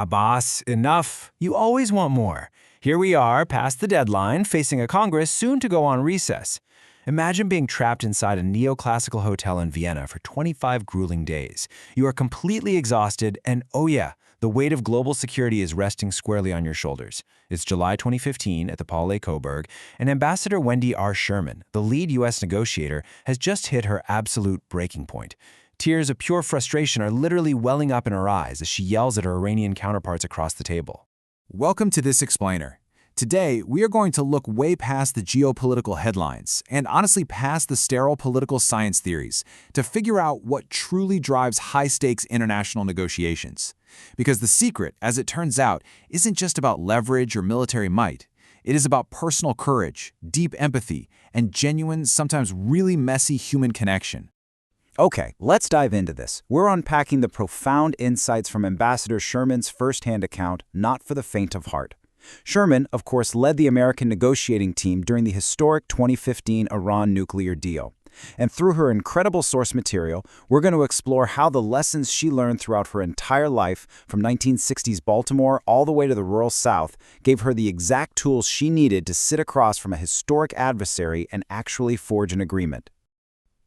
Abbas, enough. You always want more. Here we are, past the deadline, facing a Congress soon to go on recess. Imagine being trapped inside a neoclassical hotel in Vienna for 25 grueling days. You are completely exhausted, and oh yeah, the weight of global security is resting squarely on your shoulders. It's July 2015 at the Palais Coburg, and Ambassador Wendy R. Sherman, the lead U.S. negotiator, has just hit her absolute breaking point. Tears of pure frustration are literally welling up in her eyes as she yells at her Iranian counterparts across the table. Welcome to This Explainer. Today, we are going to look way past the geopolitical headlines and honestly past the sterile political science theories to figure out what truly drives high-stakes international negotiations. Because the secret, as it turns out, isn't just about leverage or military might. It is about personal courage, deep empathy, and genuine, sometimes really messy human connection. Okay, let's dive into this. We're unpacking the profound insights from Ambassador Sherman's first-hand account, not for the faint of heart. Sherman, of course, led the American negotiating team during the historic 2015 Iran nuclear deal. And through her incredible source material, we're going to explore how the lessons she learned throughout her entire life, from 1960s Baltimore all the way to the rural South, gave her the exact tools she needed to sit across from a historic adversary and actually forge an agreement.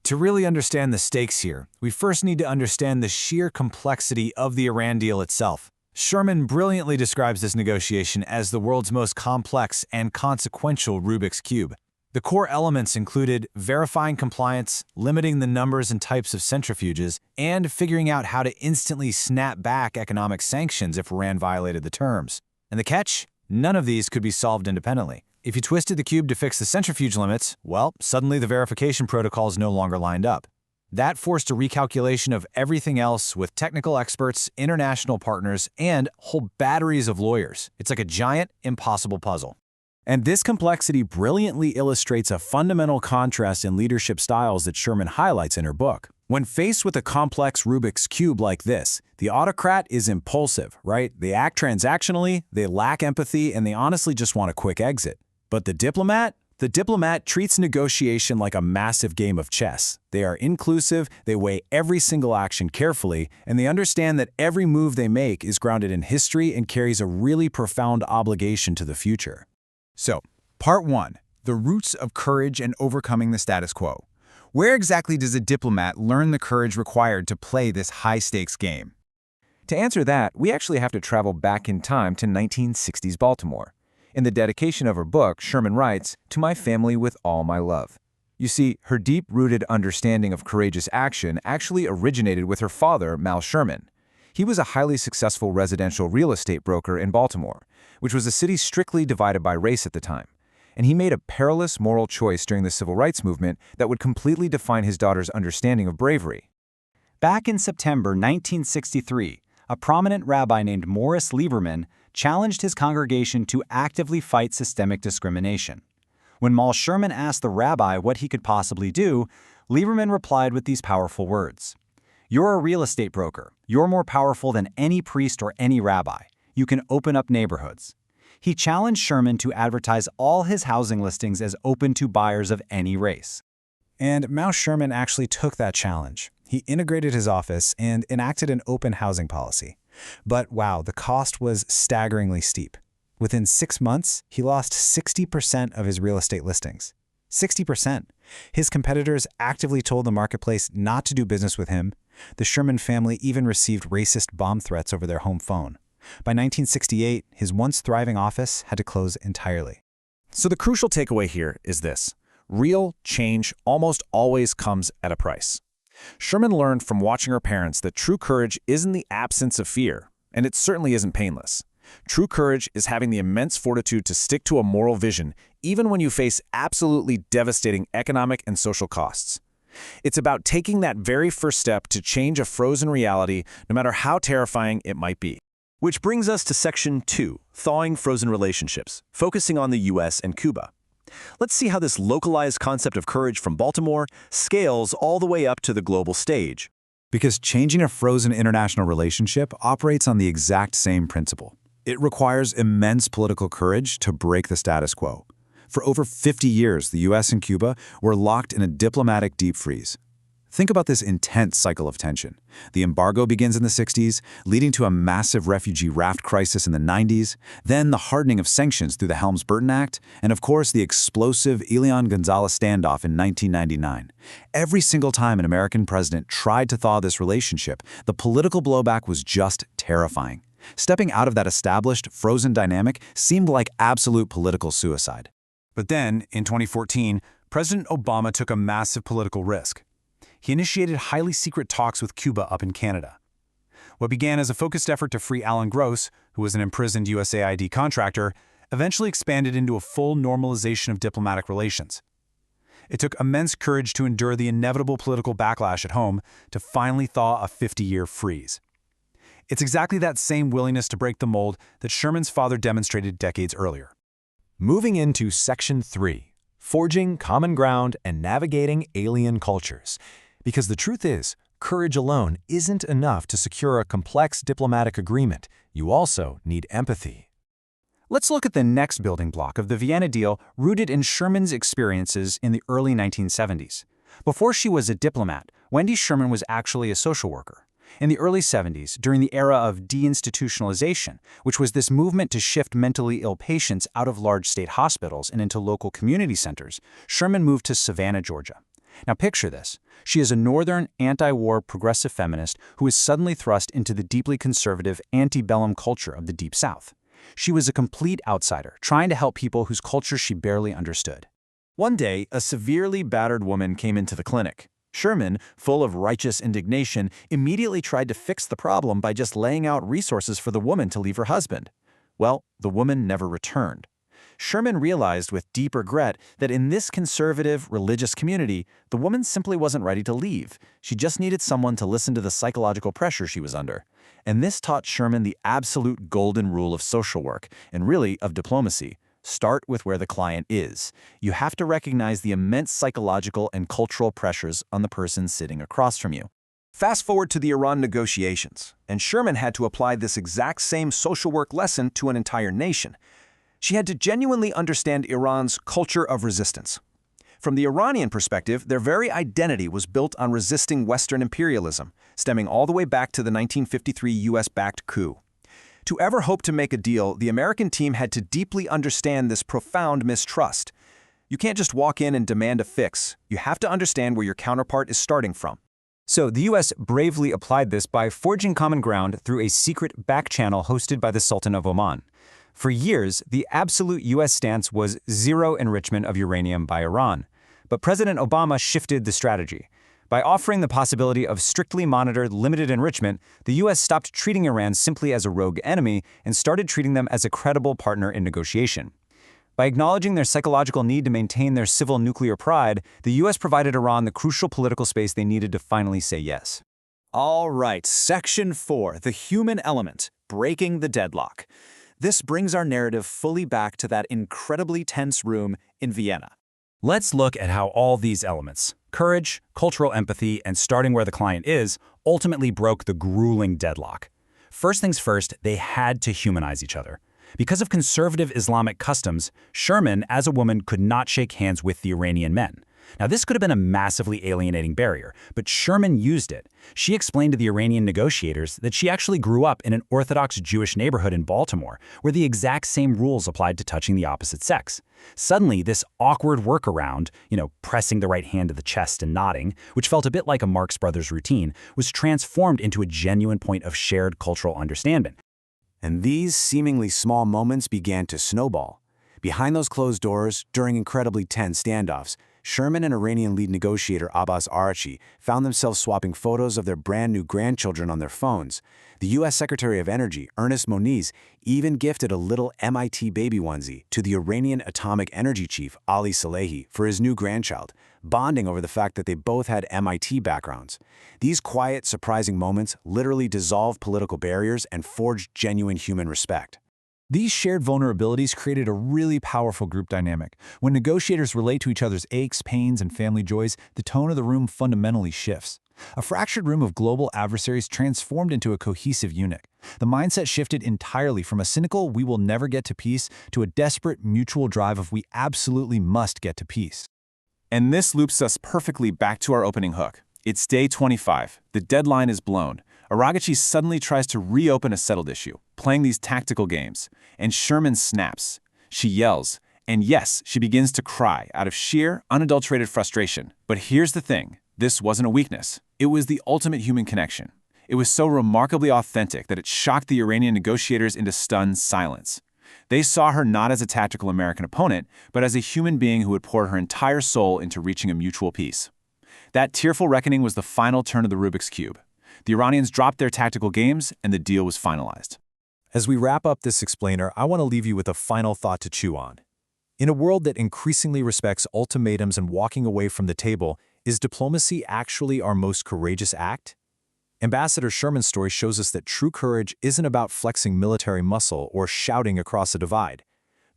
To really understand the stakes here, we first need to understand the sheer complexity of the Iran deal itself. Sherman brilliantly describes this negotiation as the world's most complex and consequential Rubik's Cube. The core elements included verifying compliance, limiting the numbers and types of centrifuges, and figuring out how to instantly snap back economic sanctions if Iran violated the terms. And the catch? None of these could be solved independently. If you twisted the cube to fix the centrifuge limits, well, suddenly the verification protocols no longer lined up. That forced a recalculation of everything else with technical experts, international partners, and whole batteries of lawyers. It's like a giant, impossible puzzle. And this complexity brilliantly illustrates a fundamental contrast in leadership styles that Sherman highlights in her book. When faced with a complex Rubik's Cube like this, the autocrat is impulsive, right? They act transactionally, they lack empathy, and they honestly just want a quick exit. But the diplomat treats negotiation like a massive game of chess. They are inclusive, they weigh every single action carefully, and they understand that every move they make is grounded in history and carries a really profound obligation to the future. So, Part 1. The roots of courage and overcoming the status quo. Where exactly does a diplomat learn the courage required to play this high-stakes game? To answer that, we actually have to travel back in time to 1960s Baltimore. In the dedication of her book, Sherman writes, "To my family with all my love." You see, her deep-rooted understanding of courageous action actually originated with her father, Mal Sherman. He was a highly successful residential real estate broker in Baltimore, which was a city strictly divided by race at the time. And he made a perilous moral choice during the civil rights movement that would completely define his daughter's understanding of bravery. Back in September 1963, a prominent rabbi named Morris Lieberman challenged his congregation to actively fight systemic discrimination. When Mal Sherman asked the rabbi what he could possibly do, Lieberman replied with these powerful words. "You're a real estate broker. You're more powerful than any priest or any rabbi. You can open up neighborhoods." He challenged Sherman to advertise all his housing listings as open to buyers of any race. And Mal Sherman actually took that challenge. He integrated his office and enacted an open housing policy. But wow, the cost was staggeringly steep. Within 6 months, he lost 60% of his real estate listings. 60%. His competitors actively told the marketplace not to do business with him. The Sherman family even received racist bomb threats over their home phone. By 1968, his once thriving office had to close entirely. So the crucial takeaway here is this. Real change almost always comes at a price. Sherman learned from watching her parents that true courage isn't the absence of fear, and it certainly isn't painless. True courage is having the immense fortitude to stick to a moral vision, even when you face absolutely devastating economic and social costs. It's about taking that very first step to change a frozen reality, no matter how terrifying it might be. Which brings us to Section 2, Thawing Frozen Relationships, focusing on the U.S. and Cuba. Let's see how this localized concept of courage from Baltimore scales all the way up to the global stage. Because changing a frozen international relationship operates on the exact same principle. It requires immense political courage to break the status quo. For over 50 years, the U.S. and Cuba were locked in a diplomatic deep freeze. Think about this intense cycle of tension. The embargo begins in the 60s, leading to a massive refugee raft crisis in the 90s, then the hardening of sanctions through the Helms-Burton Act, and of course the explosive Elian-Gonzalez standoff in 1999. Every single time an American president tried to thaw this relationship, the political blowback was just terrifying. Stepping out of that established, frozen dynamic seemed like absolute political suicide. But then, in 2014, President Obama took a massive political risk. He initiated highly secret talks with Cuba up in Canada. What began as a focused effort to free Alan Gross, who was an imprisoned USAID contractor, eventually expanded into a full normalization of diplomatic relations. It took immense courage to endure the inevitable political backlash at home to finally thaw a 50-year freeze. It's exactly that same willingness to break the mold that Sherman's father demonstrated decades earlier. Moving into Section 3, Forging Common Ground and Navigating Alien Cultures. Because the truth is, courage alone isn't enough to secure a complex diplomatic agreement. You also need empathy. Let's look at the next building block of the Vienna deal rooted in Sherman's experiences in the early 1970s. Before she was a diplomat, Wendy Sherman was actually a social worker. In the early 70s, during the era of deinstitutionalization, which was this movement to shift mentally ill patients out of large state hospitals and into local community centers, Sherman moved to Savannah, Georgia. Now picture this. She is a northern, anti-war progressive feminist who is suddenly thrust into the deeply conservative antebellum culture of the Deep South. She was a complete outsider, trying to help people whose culture she barely understood. One day, a severely battered woman came into the clinic. Sherman, full of righteous indignation, immediately tried to fix the problem by just laying out resources for the woman to leave her husband. Well, the woman never returned. Sherman realized with deep regret that in this conservative, religious community, the woman simply wasn't ready to leave. She just needed someone to listen to the psychological pressure she was under. And this taught Sherman the absolute golden rule of social work, and really of diplomacy. Start with where the client is. You have to recognize the immense psychological and cultural pressures on the person sitting across from you. Fast forward to the Iran negotiations, and Sherman had to apply this exact same social work lesson to an entire nation. She had to genuinely understand Iran's culture of resistance. From the Iranian perspective, their very identity was built on resisting Western imperialism, stemming all the way back to the 1953 US-backed coup. To ever hope to make a deal, the American team had to deeply understand this profound mistrust. You can't just walk in and demand a fix. You have to understand where your counterpart is starting from. So the U.S. bravely applied this by forging common ground through a secret back channel hosted by the Sultan of Oman. For years, the absolute U.S. stance was zero enrichment of uranium by Iran. But President Obama shifted the strategy. By offering the possibility of strictly monitored, limited enrichment, the U.S. stopped treating Iran simply as a rogue enemy and started treating them as a credible partner in negotiation. By acknowledging their psychological need to maintain their civil nuclear pride, the U.S. provided Iran the crucial political space they needed to finally say yes. All right, Section 4, the human element, breaking the deadlock. This brings our narrative fully back to that incredibly tense room in Vienna. Let's look at how all these elements, courage, cultural empathy, and starting where the client is, ultimately broke the grueling deadlock. First things first, they had to humanize each other. Because of conservative Islamic customs, Sherman, as a woman, could not shake hands with the Iranian men. Now, this could have been a massively alienating barrier, but Sherman used it. She explained to the Iranian negotiators that she actually grew up in an Orthodox Jewish neighborhood in Baltimore, where the exact same rules applied to touching the opposite sex. Suddenly, this awkward workaround, pressing the right hand to the chest and nodding, which felt a bit like a Marx Brothers routine, was transformed into a genuine point of shared cultural understanding. And these seemingly small moments began to snowball. Behind those closed doors, during incredibly tense standoffs, Sherman and Iranian lead negotiator Abbas Arachi found themselves swapping photos of their brand-new grandchildren on their phones. The U.S. Secretary of Energy, Ernest Moniz, even gifted a little MIT baby onesie to the Iranian atomic energy chief, Ali Salehi, for his new grandchild, bonding over the fact that they both had MIT backgrounds. These quiet, surprising moments literally dissolved political barriers and forged genuine human respect. These shared vulnerabilities created a really powerful group dynamic. When negotiators relate to each other's aches, pains, and family joys, the tone of the room fundamentally shifts. A fractured room of global adversaries transformed into a cohesive unit. The mindset shifted entirely from a cynical "we will never get to peace" to a desperate mutual drive of "we absolutely must get to peace." And this loops us perfectly back to our opening hook. It's day 25. The deadline is blown. Aragachi suddenly tries to reopen a settled issue, playing these tactical games, and Sherman snaps. She yells, and yes, she begins to cry out of sheer, unadulterated frustration. But here's the thing. This wasn't a weakness. It was the ultimate human connection. It was so remarkably authentic that it shocked the Iranian negotiators into stunned silence. They saw her not as a tactical American opponent, but as a human being who had poured her entire soul into reaching a mutual peace. That tearful reckoning was the final turn of the Rubik's Cube. The Iranians dropped their tactical games, and the deal was finalized. As we wrap up this explainer, I want to leave you with a final thought to chew on. In a world that increasingly respects ultimatums and walking away from the table, is diplomacy actually our most courageous act? Ambassador Sherman's story shows us that true courage isn't about flexing military muscle or shouting across a divide.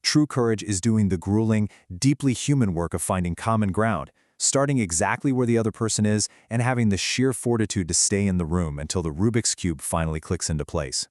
True courage is doing the grueling, deeply human work of finding common ground, starting exactly where the other person is, and having the sheer fortitude to stay in the room until the Rubik's Cube finally clicks into place.